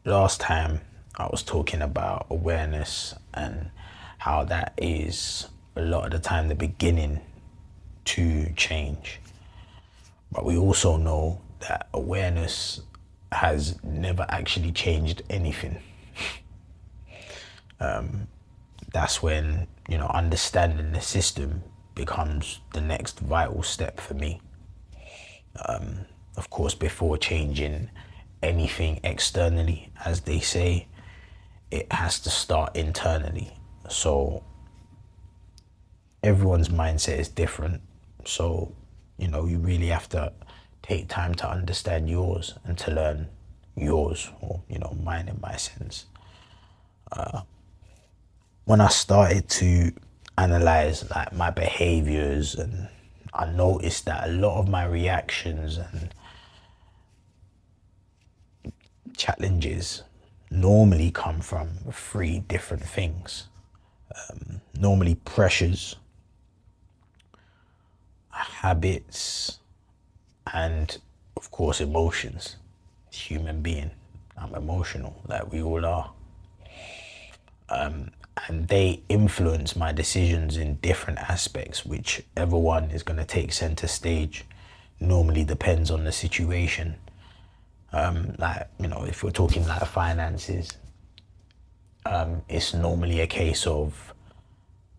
last time I was talking about awareness and how that is a lot of the time the beginning to change. But we also know that awareness has never actually changed anything. That's when, understanding the system becomes the next vital step for me. Of course, before changing anything externally, as they say, it has to start internally. So everyone's mindset is different. So, you really have to take time to understand yours and to learn yours, or, mine in my sense. When I started to analyze like my behaviors, and I noticed that a lot of my reactions and challenges normally come from three different things. Normally pressures, habits, and of course emotions. Human being, I'm emotional, like we all are. And they influence my decisions in different aspects. Whichever one is going to take center stage normally depends on the situation. If we're talking like finances, it's normally a case of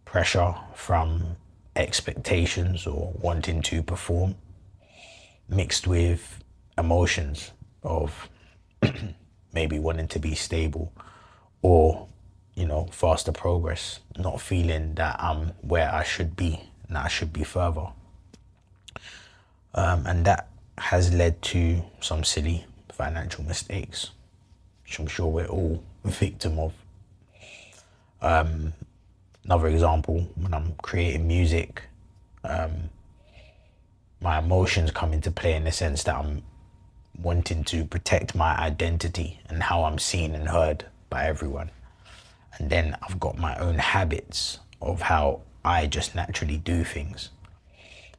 pressure from expectations or wanting to perform, mixed with emotions of maybe wanting to be stable, or faster progress, not feeling that I'm where I should be and that I should be further. And that has led to some silly financial mistakes, which I'm sure we're all a victim of. Another example, when I'm creating music, my emotions come into play in the sense that I'm wanting to protect my identity and how I'm seen and heard by everyone. And then I've got my own habits of how I just naturally do things.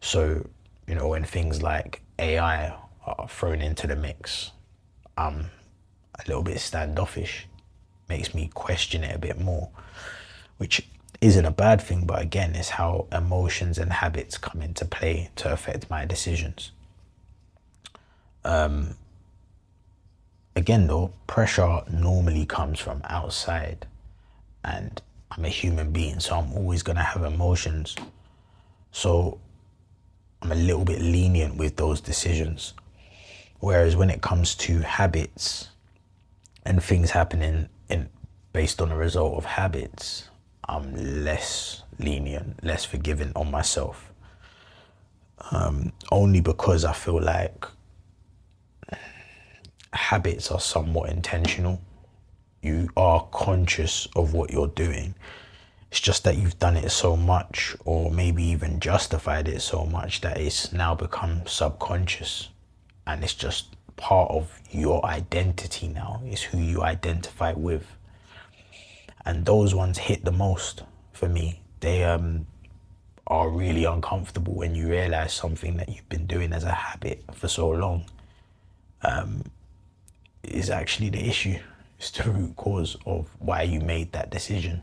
So, when things like AI are thrown into the mix, I'm a little bit standoffish. Makes me question it a bit more, which isn't a bad thing, but again, it's how emotions and habits come into play to affect my decisions. Again, though, pressure normally comes from outside, and I'm a human being, so I'm always going to have emotions. So I'm a little bit lenient with those decisions. Whereas when it comes to habits and things happening based on a result of habits, I'm less lenient, less forgiving on myself. Only because I feel like habits are somewhat intentional. You are conscious of what you're doing. It's just that you've done it so much, or maybe even justified it so much, that it's now become subconscious, and it's just part of your identity now. It's who you identify with. And those ones hit the most for me. They are really uncomfortable when you realize something that you've been doing as a habit for so long is actually the issue. It's the root cause of why you made that decision.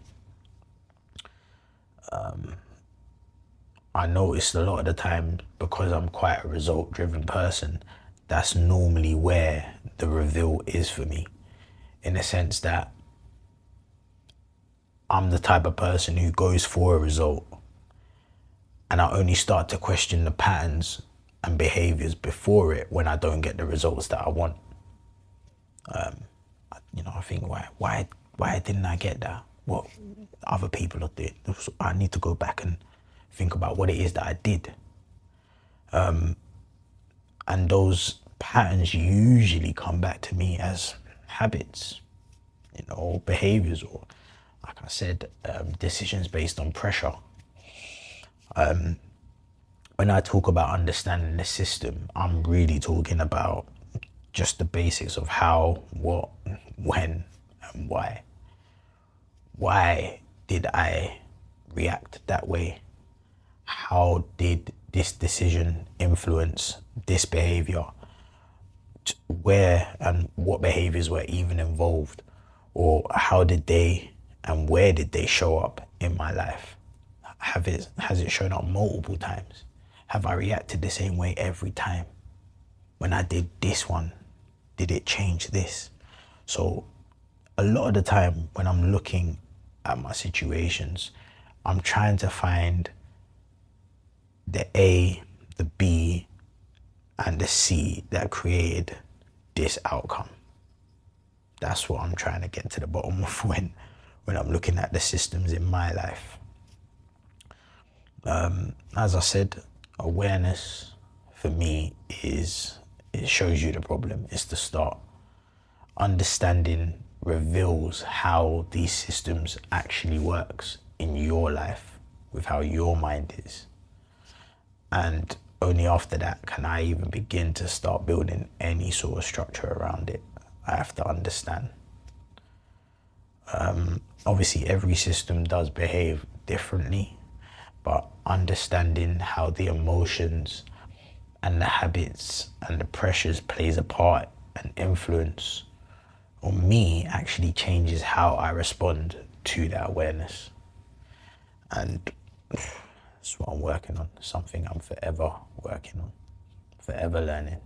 I noticed a lot of the time, because I'm quite a result driven person, that's normally where the reveal is for me. In a sense that I'm the type of person who goes for a result, and I only start to question the patterns and behaviors before it when I don't get the results that I want. I think, why didn't I get that? What other people are doing? I need to go back and think about what it is that I did. And those patterns usually come back to me as habits, behaviors, or, like I said, decisions based on pressure. When I talk about understanding the system, I'm really talking about just the basics of how, what, when, and why. Why did I react that way? How did this decision influence this behavior? where and what behaviors were even involved, or how did they and where did they show up in my life? Has it shown up multiple times? Have I reacted the same way every time? When I did this one, did it change this? So a lot of the time when I'm looking at my situations, I'm trying to find the A, the B, and the C that created this outcome. That's what I'm trying to get to the bottom of when I'm looking at the systems in my life. As I said, awareness for me is, it shows you the problem. It's the start. Understanding reveals how these systems actually works in your life, with how your mind is. And only after that can I even begin to start building any sort of structure around it. I have to understand. Obviously, every system does behave differently, but understanding how the emotions and the habits and the pressures plays a part and influence on me actually changes how I respond to that awareness. And that's what I'm working on, something I'm forever working on, forever learning.